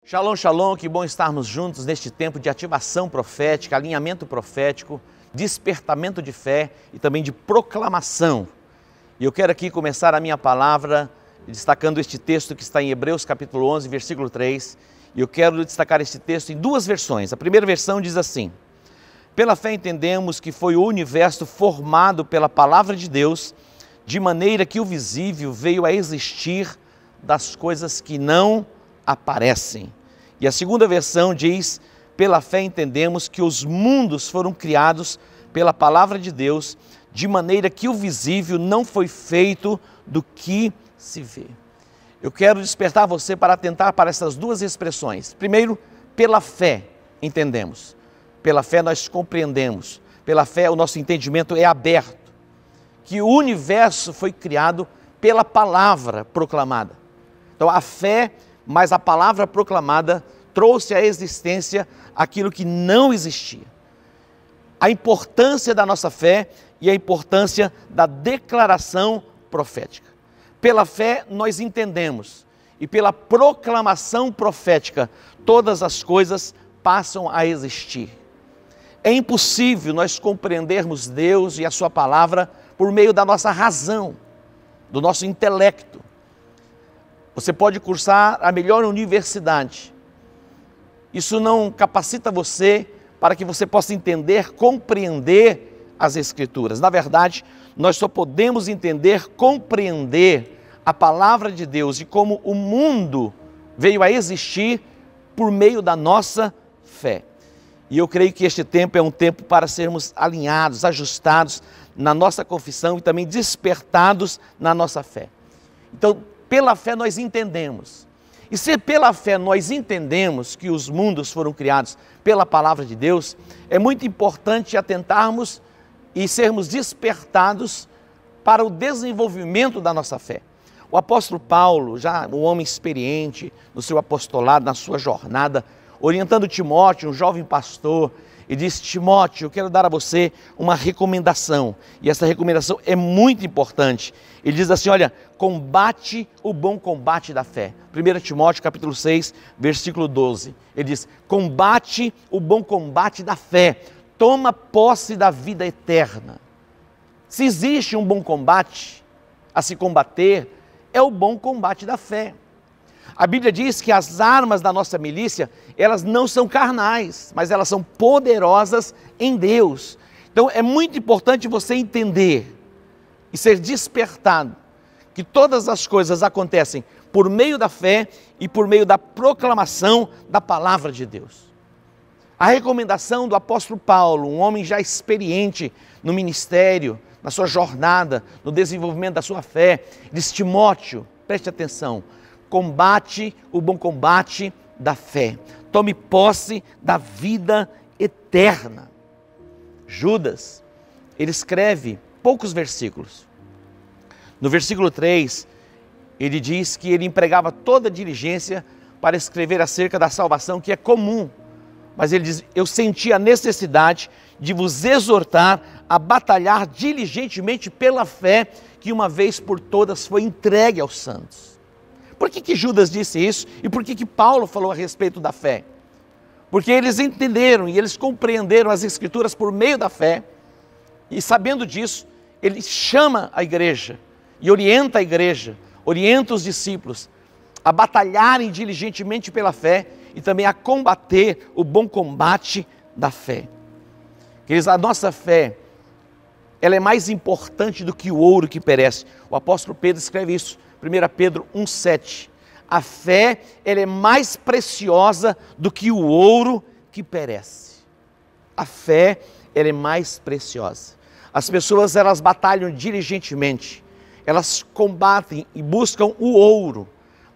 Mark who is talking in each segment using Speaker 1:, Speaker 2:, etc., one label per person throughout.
Speaker 1: Shalom, shalom, que bom estarmos juntos neste tempo de ativação profética, alinhamento profético, despertamento de fé e também de proclamação. E eu quero aqui começar a minha palavra destacando este texto que está em Hebreus capítulo 11, versículo 3. E eu quero destacar este texto em duas versões. A primeira versão diz assim: pela fé entendemos que foi o universo formado pela palavra de Deus, de maneira que o visível veio a existir das coisas que não aparecem. E a segunda versão diz: pela fé entendemos que os mundos foram criados pela palavra de Deus, de maneira que o visível não foi feito do que se vê. Eu quero despertar você para atentar para essas duas expressões. Primeiro, pela fé entendemos. Pela fé nós compreendemos. Pela fé o nosso entendimento é aberto. Que o universo foi criado pela palavra proclamada. Então a fé, mas a palavra proclamada trouxe à existência aquilo que não existia. A importância da nossa fé e a importância da declaração profética. Pela fé nós entendemos e pela proclamação profética todas as coisas passam a existir. É impossível nós compreendermos Deus e a sua palavra por meio da nossa razão, do nosso intelecto. Você pode cursar a melhor universidade. Isso não capacita você para que você possa entender, compreender as Escrituras. Na verdade, nós só podemos entender, compreender a palavra de Deus e como o mundo veio a existir por meio da nossa fé. E eu creio que este tempo é um tempo para sermos alinhados, ajustados na nossa confissão e também despertados na nossa fé. Então, pela fé nós entendemos. E se pela fé nós entendemos que os mundos foram criados pela palavra de Deus, é muito importante atentarmos e sermos despertados para o desenvolvimento da nossa fé. O apóstolo Paulo, já um homem experiente no seu apostolado, na sua jornada, orientando Timóteo, um jovem pastor, e disse: Timóteo, eu quero dar a você uma recomendação, e essa recomendação é muito importante. Ele diz assim: olha, combate o bom combate da fé. 1 Timóteo capítulo 6, versículo 12, ele diz: combate o bom combate da fé, toma posse da vida eterna. Se existe um bom combate a se combater, é o bom combate da fé. A Bíblia diz que as armas da nossa milícia, elas não são carnais, mas elas são poderosas em Deus. Então é muito importante você entender e ser despertado que todas as coisas acontecem por meio da fé e por meio da proclamação da palavra de Deus. A recomendação do apóstolo Paulo, um homem já experiente no ministério, na sua jornada, no desenvolvimento da sua fé, diz: Timóteo, preste atenção, combate o bom combate da fé, tome posse da vida eterna. Judas, ele escreve poucos versículos. No versículo 3, ele diz que ele empregava toda a diligência para escrever acerca da salvação que é comum. Mas ele diz: eu senti a necessidade de vos exortar a batalhar diligentemente pela fé que uma vez por todas foi entregue aos santos. Por que Judas disse isso e por que Paulo falou a respeito da fé? Porque eles entenderam e eles compreenderam as Escrituras por meio da fé, e sabendo disso, ele chama a igreja e orienta a igreja, orienta os discípulos a batalharem diligentemente pela fé e também a combater o bom combate da fé. Queridos, a nossa fé, ela é mais importante do que o ouro que perece. O apóstolo Pedro escreve isso, 1 Pedro 1,7. A fé, ela é mais preciosa do que o ouro que perece. A fé, ela é mais preciosa. As pessoas, elas batalham diligentemente, elas combatem e buscam o ouro,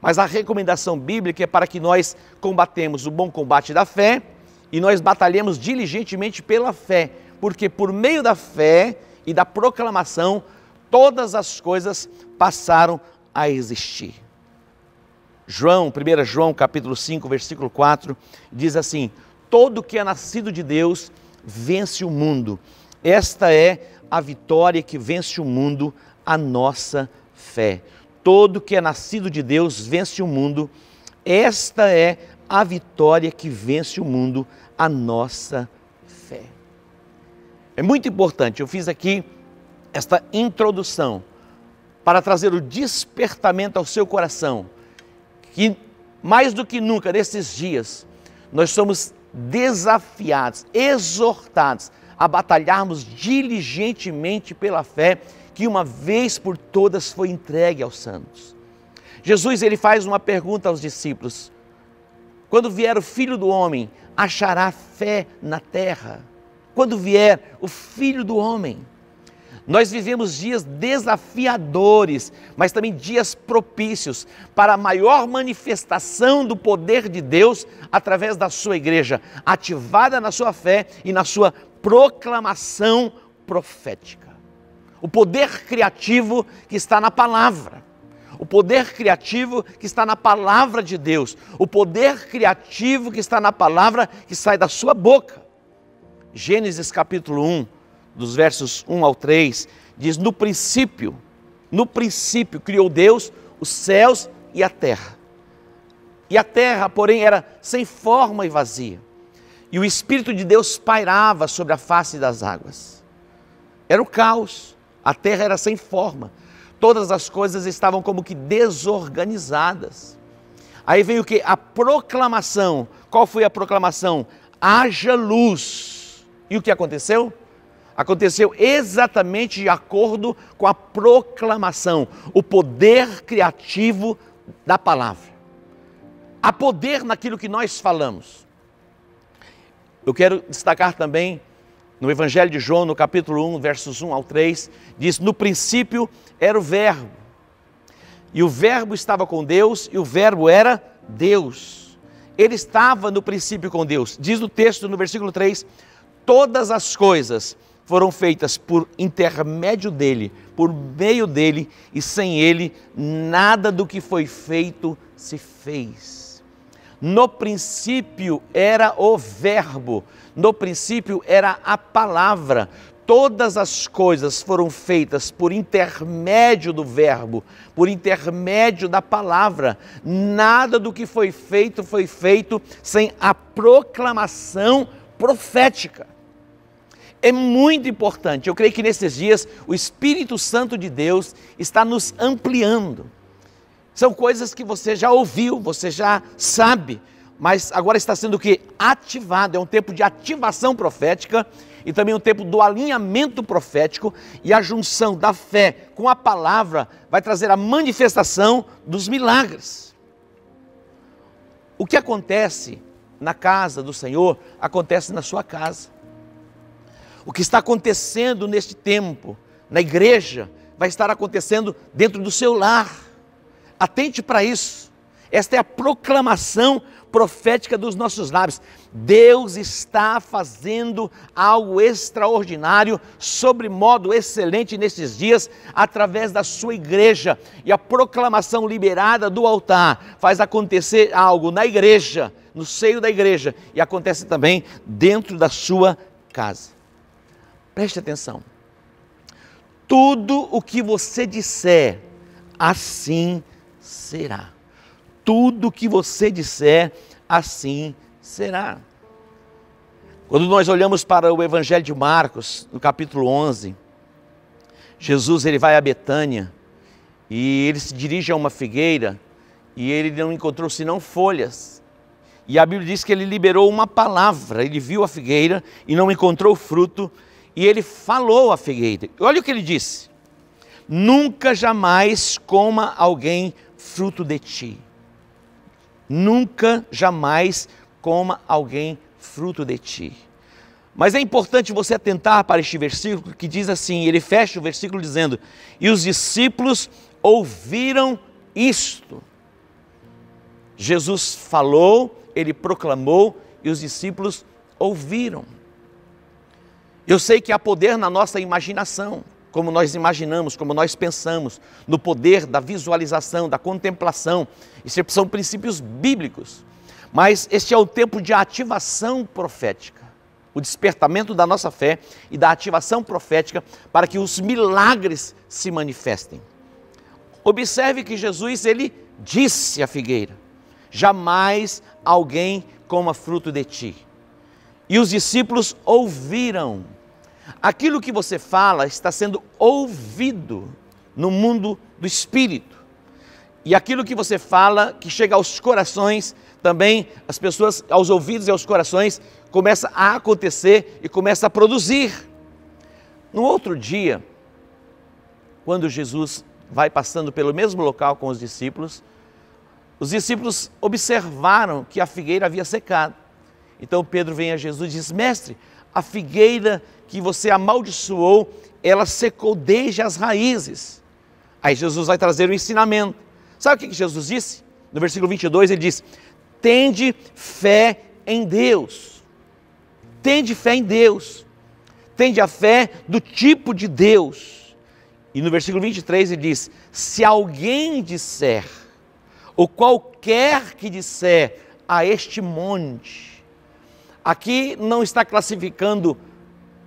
Speaker 1: mas a recomendação bíblica é para que nós combatemos o bom combate da fé e nós batalhemos diligentemente pela fé, porque por meio da fé e da proclamação, todas as coisas passaram a existir. 1 João capítulo 5, versículo 4, diz assim: todo que é nascido de Deus vence o mundo. Esta é a vitória que vence o mundo, a nossa fé. Todo que é nascido de Deus vence o mundo. Esta é a vitória que vence o mundo, a nossa fé. É muito importante, eu fiz aqui esta introdução para trazer o despertamento ao seu coração, que mais do que nunca nesses dias, nós somos desafiados, exortados a batalharmos diligentemente pela fé que uma vez por todas foi entregue aos santos. Jesus, ele faz uma pergunta aos discípulos: quando vier o Filho do Homem, achará fé na terra? Quando vier o Filho do Homem? Nós vivemos dias desafiadores, mas também dias propícios para a maior manifestação do poder de Deus através da sua igreja, ativada na sua fé e na sua proclamação profética. O poder criativo que está na palavra. O poder criativo que está na palavra de Deus. O poder criativo que está na palavra que sai da sua boca. Gênesis capítulo 1, dos versos 1 ao 3, diz: no princípio criou Deus os céus e a terra. E a terra, porém, era sem forma e vazia. E o Espírito de Deus pairava sobre a face das águas. Era o caos, a terra era sem forma. Todas as coisas estavam como que desorganizadas. Aí veio o que? A proclamação. Qual foi a proclamação? Haja luz. E o que aconteceu? Aconteceu exatamente de acordo com a proclamação, o poder criativo da palavra. Há poder naquilo que nós falamos. Eu quero destacar também no Evangelho de João, no capítulo 1, versos 1 ao 3, diz: no princípio era o Verbo, e o Verbo estava com Deus, e o Verbo era Deus. Ele estava no princípio com Deus. Diz o texto no versículo 3, todas as coisas foram feitas por intermédio dele, por meio dele, e sem ele, nada do que foi feito se fez. No princípio era o Verbo, no princípio era a palavra. Todas as coisas foram feitas por intermédio do Verbo, por intermédio da palavra. Nada do que foi feito sem a proclamação profética. É muito importante, eu creio que nesses dias o Espírito Santo de Deus está nos ampliando. São coisas que você já ouviu, você já sabe, mas agora está sendo o quê? Ativado. É um tempo de ativação profética e também um tempo do alinhamento profético, e a junção da fé com a palavra vai trazer a manifestação dos milagres. O que acontece na casa do Senhor, acontece na sua casa. O que está acontecendo neste tempo, na igreja, vai estar acontecendo dentro do seu lar. Atente para isso. Esta é a proclamação profética dos nossos lábios. Deus está fazendo algo extraordinário, sobre modo excelente nesses dias, através da sua igreja. E a proclamação liberada do altar faz acontecer algo na igreja, no seio da igreja, e acontece também dentro da sua casa. Preste atenção. Tudo o que você disser, assim será. Tudo o que você disser, assim será. Quando nós olhamos para o Evangelho de Marcos, no capítulo 11, Jesus ele vai a Betânia e ele se dirige a uma figueira e ele não encontrou senão folhas. E a Bíblia diz que ele liberou uma palavra, ele viu a figueira e não encontrou fruto, e ele falou à figueira. Olha o que ele disse: nunca jamais coma alguém fruto de ti. Nunca jamais coma alguém fruto de ti. Mas é importante você atentar para este versículo que diz assim, ele fecha o versículo dizendo: e os discípulos ouviram isto. Jesus falou, ele proclamou e os discípulos ouviram. Eu sei que há poder na nossa imaginação, como nós imaginamos, como nós pensamos, no poder da visualização, da contemplação. Isso são princípios bíblicos. Mas este é o tempo de ativação profética, o despertamento da nossa fé e da ativação profética para que os milagres se manifestem. Observe que Jesus, ele disse à figueira. jamais alguém coma fruto de ti. E os discípulos ouviram. Aquilo que você fala está sendo ouvido no mundo do Espírito. E aquilo que você fala, que chega aos corações, também as pessoas, aos ouvidos e aos corações, começa a acontecer e começa a produzir. No outro dia, quando Jesus vai passando pelo mesmo local com os discípulos observaram que a figueira havia secado. Então Pedro vem a Jesus e diz: mestre, a figueira que você amaldiçoou, ela secou desde as raízes. Aí Jesus vai trazer o ensinamento. Sabe o que Jesus disse? No versículo 22 ele diz: tende fé em Deus. Tende fé em Deus. Tende a fé do tipo de Deus. E no versículo 23 ele diz: se alguém disser, ou qualquer que disser a este monte, aqui não está classificando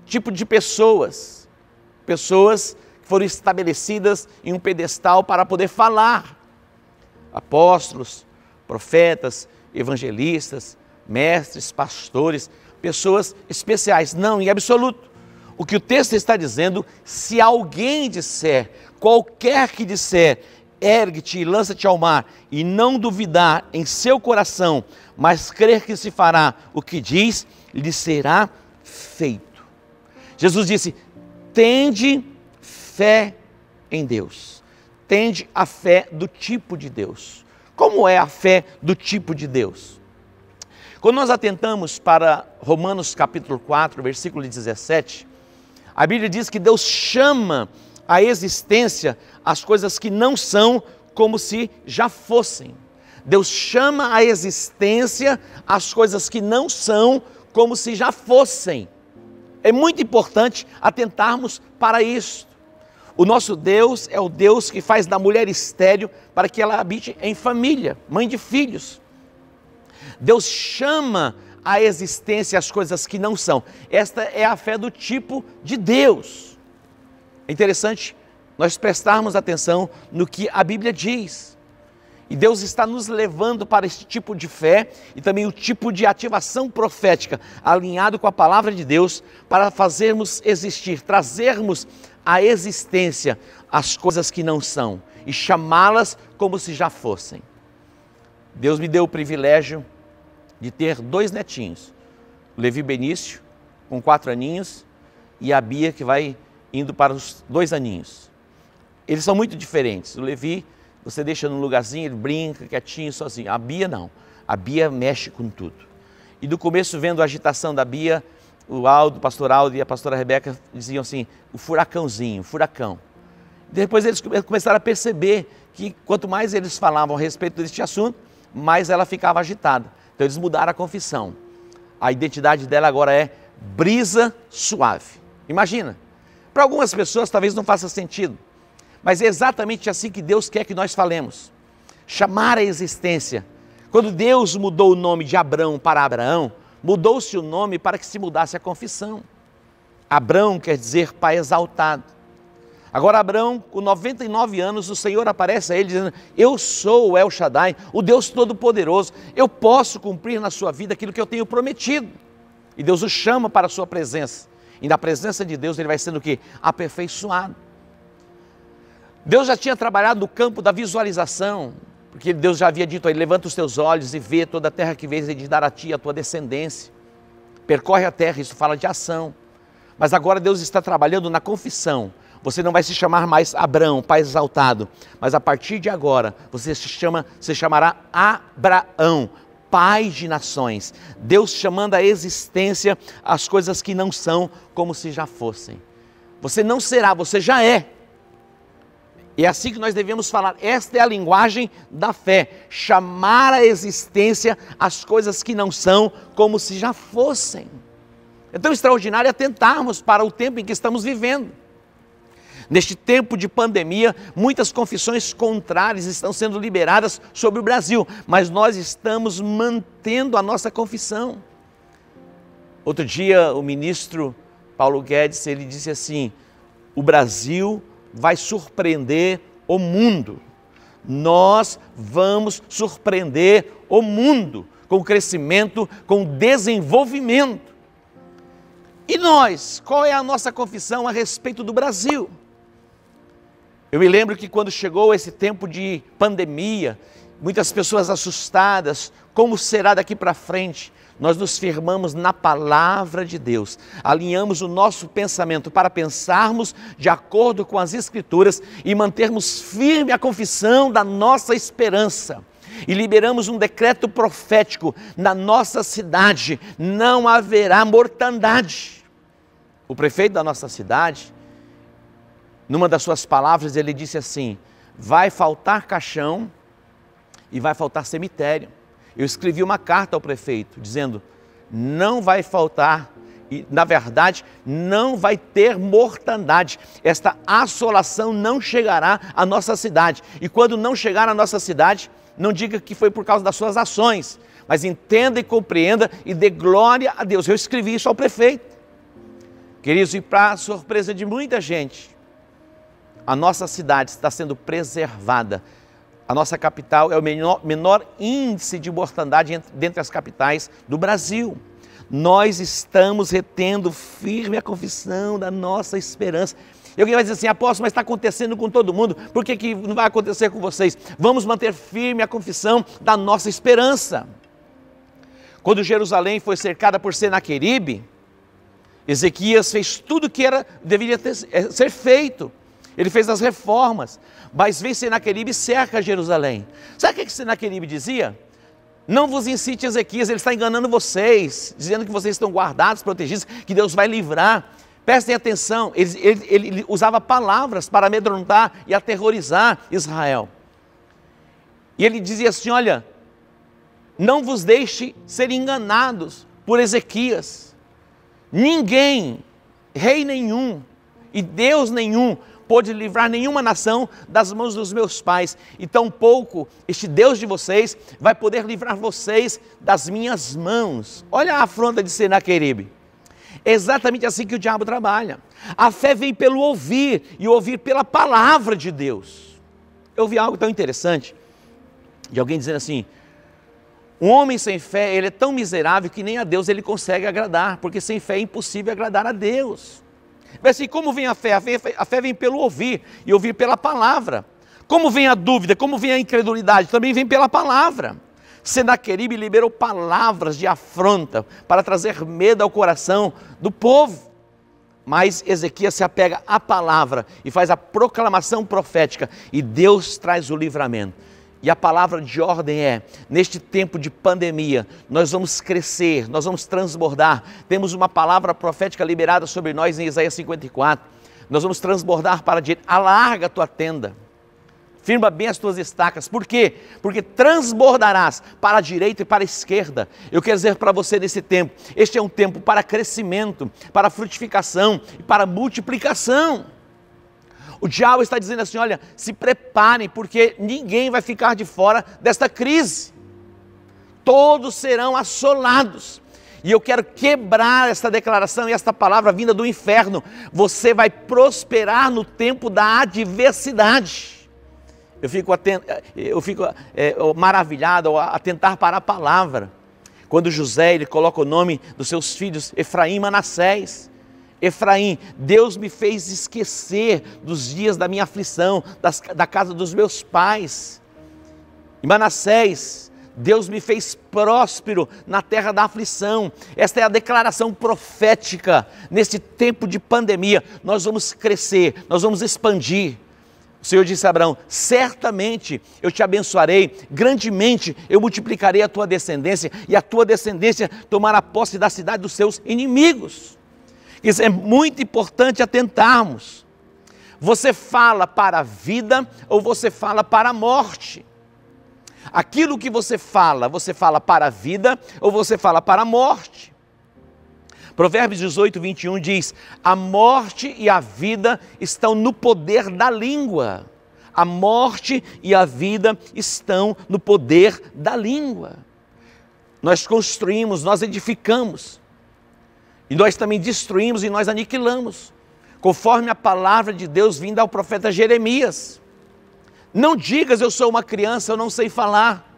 Speaker 1: tipo de pessoas que foram estabelecidas em um pedestal para poder falar, apóstolos, profetas, evangelistas, mestres, pastores, pessoas especiais, não, em absoluto. O que o texto está dizendo: se alguém disser, qualquer que disser, ergue-te e lança-te ao mar, e não duvidar em seu coração, mas crer que se fará o que diz, lhe será feito. Jesus disse: tende fé em Deus. Tende a fé do tipo de Deus. Como é a fé do tipo de Deus? Quando nós atentamos para Romanos capítulo 4, versículo 17, a Bíblia diz que Deus chama a existência as coisas que não são como se já fossem. Deus chama a existência as coisas que não são como se já fossem. É muito importante atentarmos para isso. O nosso Deus é o Deus que faz da mulher estéril para que ela habite em família, mãe de filhos. Deus chama a existência as coisas que não são. Esta é a fé do tipo de Deus. É interessante nós prestarmos atenção no que a Bíblia diz. E Deus está nos levando para esse tipo de fé e também o tipo de ativação profética, alinhado com a palavra de Deus, para fazermos existir, trazermos à existência as coisas que não são e chamá-las como se já fossem. Deus me deu o privilégio de ter 2 netinhos, o Levi Benício, com 4 aninhos, e a Bia, que vai indo para os 2 aninhos. Eles são muito diferentes. O Levi, você deixa num lugarzinho, ele brinca quietinho, sozinho. A Bia não, a Bia mexe com tudo. E do começo, vendo a agitação da Bia, o pastor Aldo e a pastora Rebeca diziam assim: o furacãozinho, o furacão. Depois eles começaram a perceber que quanto mais eles falavam a respeito deste assunto, mais ela ficava agitada. Então eles mudaram a confissão. A identidade dela agora é Brisa Suave. Imagina, para algumas pessoas talvez não faça sentido, mas é exatamente assim que Deus quer que nós falemos. Chamar a existência. Quando Deus mudou o nome de Abrão para Abraão, mudou-se o nome para que se mudasse a confissão. Abrão quer dizer pai exaltado. Agora Abrão, com 99 anos, o Senhor aparece a ele dizendo: eu sou o El Shaddai, o Deus Todo-Poderoso, eu posso cumprir na sua vida aquilo que eu tenho prometido. E Deus o chama para a sua presença. E na presença de Deus ele vai sendo o quê? Aperfeiçoado. Deus já tinha trabalhado no campo da visualização, porque Deus já havia dito a ele: levanta os teus olhos e vê toda a terra que vês e de dar a ti a tua descendência. Percorre a terra, isso fala de ação. Mas agora Deus está trabalhando na confissão. Você não vai se chamar mais Abrão, pai exaltado, mas a partir de agora você se chamará Abraão, pai de nações. Deus chamando à existência as coisas que não são como se já fossem. Você não será, você já é. E é assim que nós devemos falar. Esta é a linguagem da fé. Chamar à existência as coisas que não são como se já fossem. É tão extraordinário atentarmos para o tempo em que estamos vivendo. Neste tempo de pandemia, muitas confissões contrárias estão sendo liberadas sobre o Brasil, mas nós estamos mantendo a nossa confissão. Outro dia, o ministro Paulo Guedes, ele disse assim: o Brasil vai surpreender o mundo. nós vamos surpreender o mundo com crescimento, com desenvolvimento. E nós, qual é a nossa confissão a respeito do Brasil? Eu me lembro que quando chegou esse tempo de pandemia, muitas pessoas assustadas, como será daqui para frente? Nós nos firmamos na palavra de Deus, alinhamos o nosso pensamento para pensarmos de acordo com as Escrituras e mantermos firme a confissão da nossa esperança. E liberamos um decreto profético: na nossa cidade não haverá mortandade. O prefeito da nossa cidade, numa das suas palavras, ele disse assim: vai faltar caixão e vai faltar cemitério. Eu escrevi uma carta ao prefeito dizendo: não vai faltar, e na verdade não vai ter mortandade. Esta assolação não chegará à nossa cidade. E quando não chegar à nossa cidade, não diga que foi por causa das suas ações, mas entenda e compreenda e dê glória a Deus. Eu escrevi isso ao prefeito. Queridos, e para surpresa de muita gente, a nossa cidade está sendo preservada. A nossa capital é o menor índice de mortandade dentre as capitais do Brasil. Nós estamos retendo firme a confissão da nossa esperança. E alguém vai dizer assim: apóstolo, mas está acontecendo com todo mundo, por que não vai acontecer com vocês? Vamos manter firme a confissão da nossa esperança. Quando Jerusalém foi cercada por Senaqueribe, Ezequias fez tudo o que deveria ser feito. Ele fez as reformas, mas vem Senaqueribe e cerca Jerusalém. Sabe o que Senaqueribe dizia? Não vos incite Ezequias, ele está enganando vocês, dizendo que vocês estão guardados, protegidos, que Deus vai livrar. Prestem atenção, ele usava palavras para amedrontar e aterrorizar Israel. E ele dizia assim: olha, não vos deixe ser enganados por Ezequias. Ninguém, rei nenhum e Deus nenhum pôde livrar nenhuma nação das mãos dos meus pais, e tampouco este Deus de vocês vai poder livrar vocês das minhas mãos. Olha a afronta de Senaqueribe. É exatamente assim que o diabo trabalha. A fé vem pelo ouvir, e ouvir pela palavra de Deus. Eu vi algo tão interessante, de alguém dizendo assim: um homem sem fé, ele é tão miserável que nem a Deus ele consegue agradar, porque sem fé é impossível agradar a Deus. Mas assim, como vem a fé? A fé vem pelo ouvir, e ouvir pela palavra. Como vem a dúvida, como vem a incredulidade? Também vem pela palavra. Senaqueribe liberou palavras de afronta para trazer medo ao coração do povo. Mas Ezequias se apega à palavra e faz a proclamação profética, e Deus traz o livramento. E a palavra de ordem é: neste tempo de pandemia, nós vamos crescer, nós vamos transbordar. Temos uma palavra profética liberada sobre nós em Isaías 54. Nós vamos transbordar para a direita. Alarga a tua tenda, firma bem as tuas estacas. Por quê? Porque transbordarás para a direita e para a esquerda. Eu quero dizer para você nesse tempo, este é um tempo para crescimento, para frutificação e para multiplicação. O diabo está dizendo assim: olha, se preparem, porque ninguém vai ficar de fora desta crise. Todos serão assolados. E eu quero quebrar esta declaração e esta palavra vinda do inferno. Você vai prosperar no tempo da adversidade. Eu fico maravilhado ao atentar para a palavra. Quando José, ele coloca o nome dos seus filhos, Efraim e Manassés. Efraim, Deus me fez esquecer dos dias da minha aflição, da casa dos meus pais. E Manassés, Deus me fez próspero na terra da aflição. Esta é a declaração profética. Neste tempo de pandemia, nós vamos crescer, nós vamos expandir. O Senhor disse a Abraão: certamente eu te abençoarei, grandemente eu multiplicarei a tua descendência, e a tua descendência tomará posse da cidade dos seus inimigos. Isso é muito importante atentarmos. Você fala para a vida ou você fala para a morte? Aquilo que você fala para a vida ou você fala para a morte? Provérbios 18, 21 diz: a morte e a vida estão no poder da língua. A morte e a vida estão no poder da língua. Nós construímos, nós edificamos. E nós também destruímos e nós aniquilamos, conforme a palavra de Deus vinda ao profeta Jeremias. Não digas eu sou uma criança, eu não sei falar.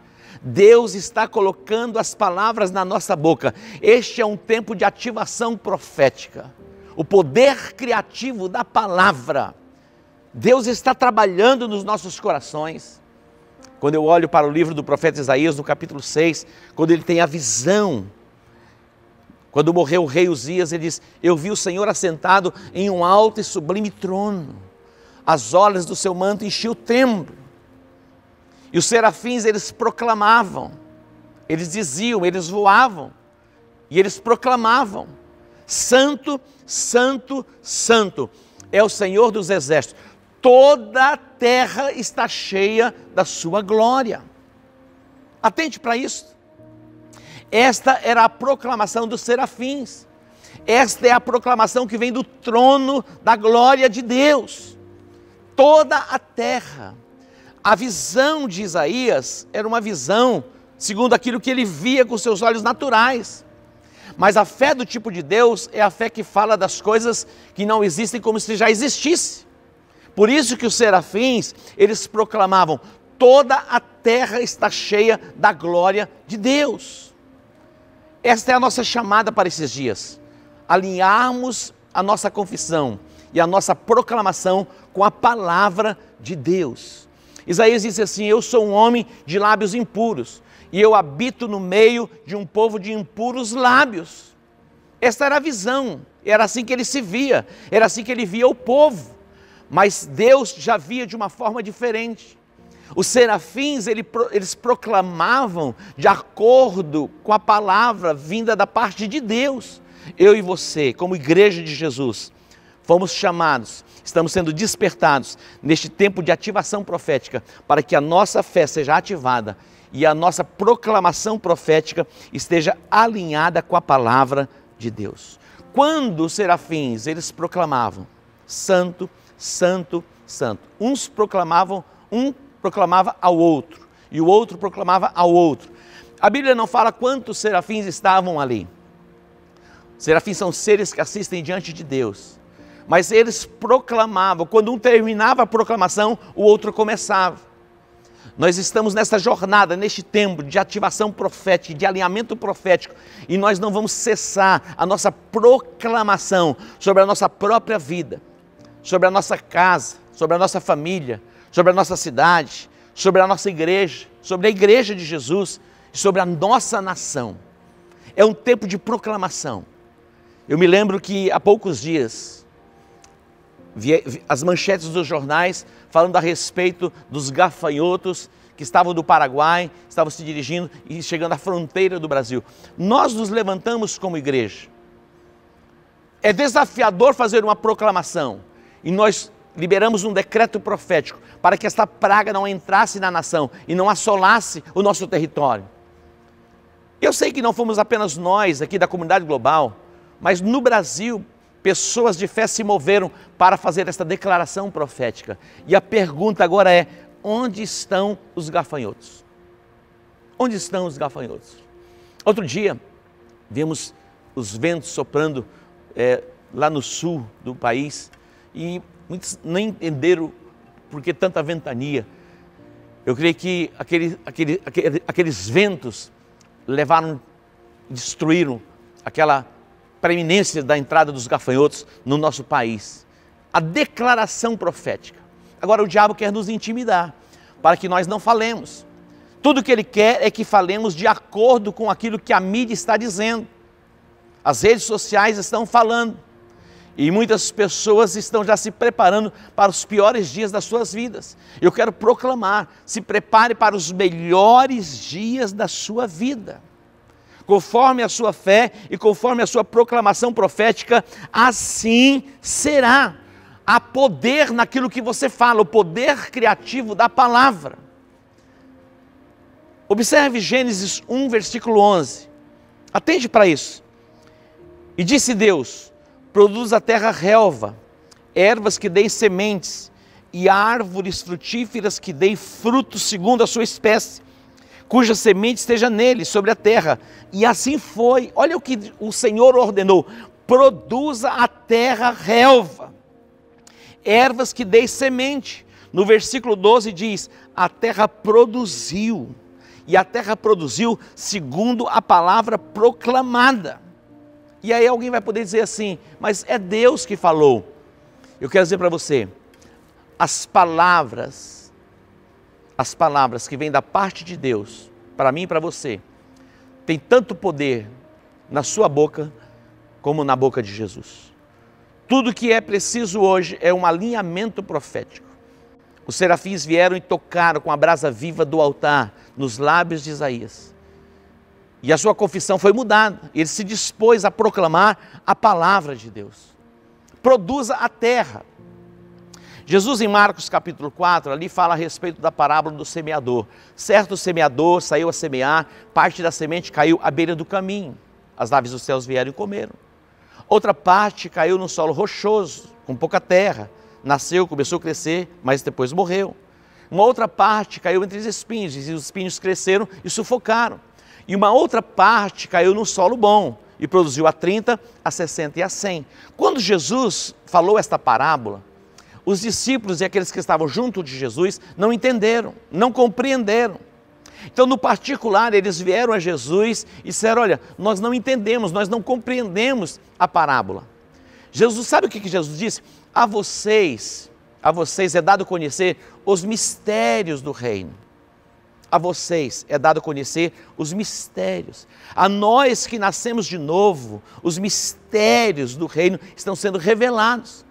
Speaker 1: Deus está colocando as palavras na nossa boca. Este é um tempo de ativação profética. O poder criativo da palavra. Deus está trabalhando nos nossos corações. Quando eu olho para o livro do profeta Isaías, no capítulo 6, quando ele tem a visão, quando morreu o rei Uzias, ele diz: eu vi o Senhor assentado em um alto e sublime trono. As orlas do seu manto enchiam o templo. E os serafins, eles proclamavam, eles diziam, eles voavam, e eles proclamavam: Santo, Santo, Santo é o Senhor dos exércitos. Toda a terra está cheia da sua glória. Atente para isso. Esta era a proclamação dos serafins. Esta é a proclamação que vem do trono da glória de Deus. Toda a terra. A visão de Isaías era uma visão segundo aquilo que ele via com seus olhos naturais. Mas a fé do tipo de Deus é a fé que fala das coisas que não existem como se já existisse. Por isso que os serafins, eles proclamavam: toda a terra está cheia da glória de Deus. Esta é a nossa chamada para esses dias. Alinharmos a nossa confissão e a nossa proclamação com a palavra de Deus. Isaías disse assim: eu sou um homem de lábios impuros, e eu habito no meio de um povo de impuros lábios. Esta era a visão, era assim que ele se via, era assim que ele via o povo. Mas Deus já via de uma forma diferente. Os serafins, eles proclamavam de acordo com a palavra vinda da parte de Deus. Eu e você, como igreja de Jesus, fomos chamados, estamos sendo despertados neste tempo de ativação profética, para que a nossa fé seja ativada e a nossa proclamação profética esteja alinhada com a palavra de Deus. Quando os serafins, eles proclamavam: Santo, Santo, Santo. Um proclamava ao outro, e o outro proclamava ao outro. A Bíblia não fala quantos serafins estavam ali. Serafins são seres que assistem diante de Deus. Mas eles proclamavam, quando um terminava a proclamação, o outro começava. Nós estamos nessa jornada, neste tempo de ativação profética, de alinhamento profético, e nós não vamos cessar a nossa proclamação sobre a nossa própria vida, sobre a nossa casa, sobre a nossa família, sobre a nossa cidade, sobre a nossa igreja, sobre a igreja de Jesus e sobre a nossa nação. É um tempo de proclamação. Eu me lembro que há poucos dias, vi as manchetes dos jornais falando a respeito dos gafanhotos que estavam do Paraguai, estavam se dirigindo e chegando à fronteira do Brasil. Nós nos levantamos como igreja. É desafiador fazer uma proclamação. E nós liberamos um decreto profético para que esta praga não entrasse na nação e não assolasse o nosso território. Eu sei que não fomos apenas nós aqui da comunidade global, mas no Brasil, pessoas de fé se moveram para fazer esta declaração profética. E a pergunta agora é: onde estão os gafanhotos? Onde estão os gafanhotos? Outro dia, vimos os ventos soprando lá no sul do país, e muitos não entenderam por que tanta ventania. Eu creio que aqueles ventos destruíram aquela preeminência da entrada dos gafanhotos no nosso país. A declaração profética. Agora o diabo quer nos intimidar, para que nós não falemos. Tudo que ele quer é que falemos de acordo com aquilo que a mídia está dizendo. As redes sociais estão falando. E muitas pessoas estão já se preparando para os piores dias das suas vidas. Eu quero proclamar: se prepare para os melhores dias da sua vida. Conforme a sua fé e conforme a sua proclamação profética, assim será. Há poder naquilo que você fala, o poder criativo da palavra. Observe Gênesis 1, versículo 11. Atende para isso. E disse Deus: produz a terra relva, ervas que deem sementes, e árvores frutíferas que deem frutos segundo a sua espécie, cuja semente esteja nele, sobre a terra. E assim foi. Olha o que o Senhor ordenou: produza a terra relva, ervas que deem semente, No versículo 12 diz, a terra produziu, e a terra produziu segundo a palavra proclamada. E aí alguém vai poder dizer assim, mas é Deus que falou. Eu quero dizer para você, as palavras que vêm da parte de Deus, para mim e para você, tem tanto poder na sua boca, como na boca de Jesus. Tudo que é preciso hoje é um alinhamento profético. Os serafins vieram e tocaram com a brasa viva do altar nos lábios de Isaías. E a sua confissão foi mudada. Ele se dispôs a proclamar a palavra de Deus. Produza a terra. Jesus em Marcos capítulo 4, ali fala a respeito da parábola do semeador. Certo semeador saiu a semear, parte da semente caiu à beira do caminho. As aves dos céus vieram e comeram. Outra parte caiu no solo rochoso, com pouca terra. Nasceu, começou a crescer, mas depois morreu. Uma outra parte caiu entre os espinhos, e os espinhos cresceram e sufocaram. E uma outra parte caiu no solo bom, e produziu a 30, a 60 e a 100. Quando Jesus falou esta parábola, os discípulos e aqueles que estavam junto de Jesus não entenderam, não compreenderam. Então, no particular, eles vieram a Jesus e disseram, olha, nós não entendemos, nós não compreendemos a parábola. Jesus, sabe o que Jesus disse? A vocês é dado conhecer os mistérios do reino. A vocês é dado conhecer os mistérios. A nós que nascemos de novo, os mistérios do reino estão sendo revelados.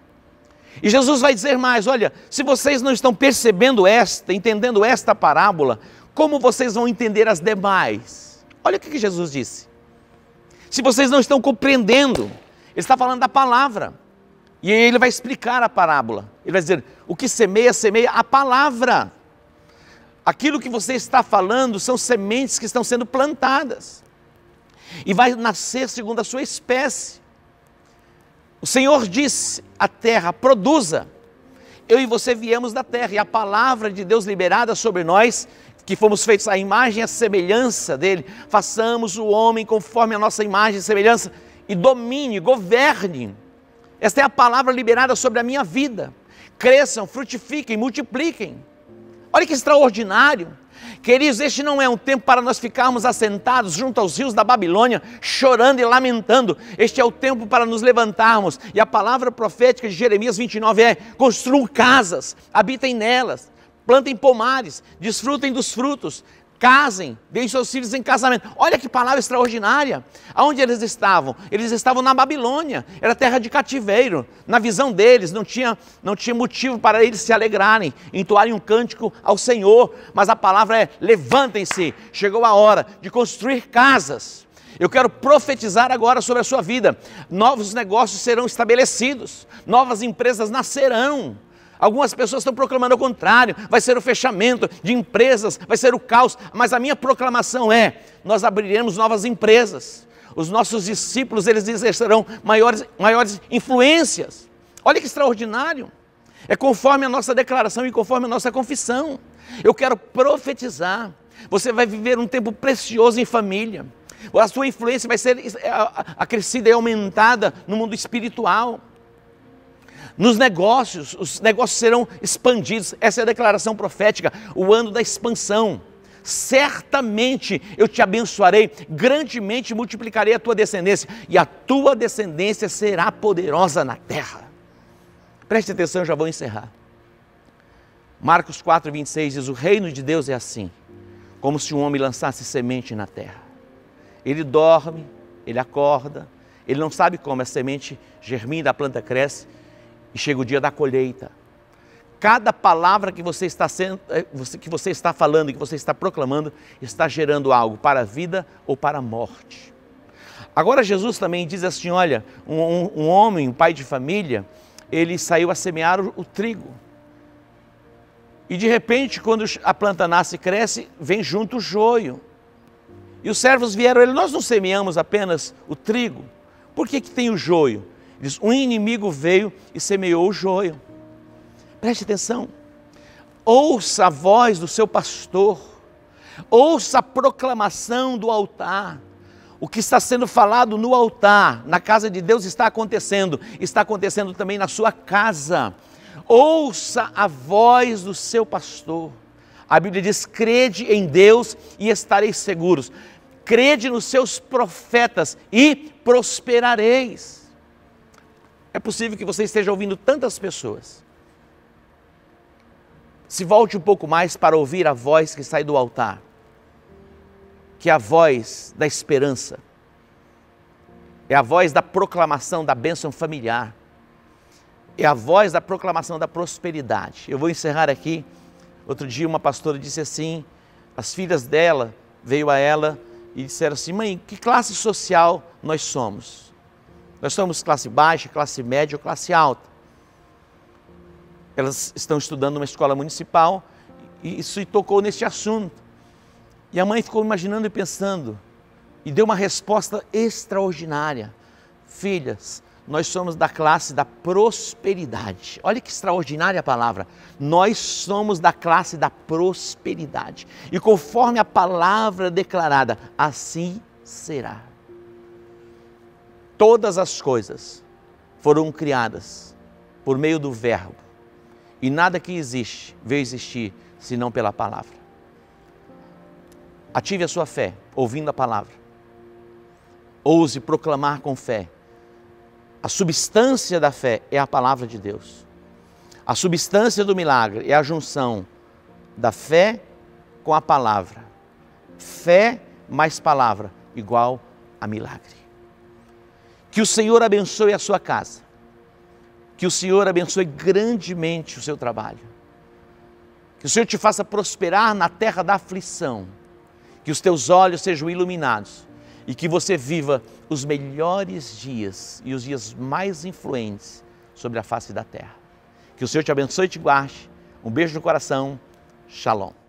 Speaker 1: E Jesus vai dizer mais, olha, se vocês não estão percebendo entendendo esta parábola, como vocês vão entender as demais? Olha o que Jesus disse. Se vocês não estão compreendendo, ele está falando da palavra. E ele vai explicar a parábola. Ele vai dizer, o que semeia, semeia a palavra. Aquilo que você está falando são sementes que estão sendo plantadas. E vai nascer segundo a sua espécie. O Senhor disse, a terra produza. Eu e você viemos da terra, e a palavra de Deus liberada sobre nós, que fomos feitos à imagem e à semelhança dele, façamos o homem conforme a nossa imagem e semelhança, e domine, governe. Esta é a palavra liberada sobre a minha vida. Cresçam, frutifiquem, multipliquem. Olha que extraordinário. Queridos, este não é um tempo para nós ficarmos assentados junto aos rios da Babilônia, chorando e lamentando. Este é o tempo para nos levantarmos. E a palavra profética de Jeremias 29 é, construam casas, habitem nelas, plantem pomares, desfrutem dos frutos, casem, deem seus filhos em casamento. Olha que palavra extraordinária. Aonde eles estavam? Eles estavam na Babilônia, era terra de cativeiro. Na visão deles não tinha motivo para eles se alegrarem, entoarem um cântico ao Senhor. Mas a palavra é, levantem-se, chegou a hora de construir casas. Eu quero profetizar agora sobre a sua vida. Novos negócios serão estabelecidos, novas empresas nascerão. Algumas pessoas estão proclamando o contrário, vai ser o fechamento de empresas, vai ser o caos, mas a minha proclamação é, nós abriremos novas empresas, os nossos discípulos, eles exercerão maiores influências. Olha que extraordinário, é conforme a nossa declaração e conforme a nossa confissão. Eu quero profetizar, você vai viver um tempo precioso em família, a sua influência vai ser acrescida e aumentada no mundo espiritual. Nos negócios, os negócios serão expandidos. Essa é a declaração profética, o ano da expansão. Certamente eu te abençoarei, grandemente multiplicarei a tua descendência, e a tua descendência será poderosa na terra. Preste atenção, já vou encerrar. Marcos 4:26 diz, o reino de Deus é assim, como se um homem lançasse semente na terra. Ele dorme, ele acorda, ele não sabe como a semente germina, a planta cresce, e chega o dia da colheita. Cada palavra que você está falando, que você está proclamando, está gerando algo para a vida ou para a morte. Agora Jesus também diz assim, olha, um homem, um pai de família, ele saiu a semear o trigo. E de repente, quando a planta nasce e cresce, vem junto o joio. E os servos vieram, nós não semeamos apenas o trigo, por que tem o joio? Diz, um inimigo veio e semeou o joio. Preste atenção, ouça a voz do seu pastor, ouça a proclamação do altar. O que está sendo falado no altar, na casa de Deus está acontecendo também na sua casa. Ouça a voz do seu pastor. A Bíblia diz: crede em Deus e estareis seguros. Crede nos seus profetas e prosperareis. É possível que você esteja ouvindo tantas pessoas. Se volte um pouco mais para ouvir a voz que sai do altar, que é a voz da esperança, é a voz da proclamação da bênção familiar, é a voz da proclamação da prosperidade. Eu vou encerrar aqui. Outro dia uma pastora disse assim, as filhas dela veio a ela e disseram assim: mãe, que classe social nós somos? Nós somos classe baixa, classe média ou classe alta? Elas estão estudando numa escola municipal e isso tocou neste assunto. E a mãe ficou imaginando e pensando e deu uma resposta extraordinária. Filhas, nós somos da classe da prosperidade. Olha que extraordinária a palavra. Nós somos da classe da prosperidade. E conforme a palavra declarada, assim será. Todas as coisas foram criadas por meio do Verbo. E nada que existe veio existir senão pela palavra. Ative a sua fé, ouvindo a palavra. Ouse proclamar com fé. A substância da fé é a palavra de Deus. A substância do milagre é a junção da fé com a palavra. Fé mais palavra igual a milagre. Que o Senhor abençoe a sua casa. Que o Senhor abençoe grandemente o seu trabalho. Que o Senhor te faça prosperar na terra da aflição. Que os teus olhos sejam iluminados. E que você viva os melhores dias e os dias mais influentes sobre a face da terra. Que o Senhor te abençoe e te guarde. Um beijo no coração. Shalom.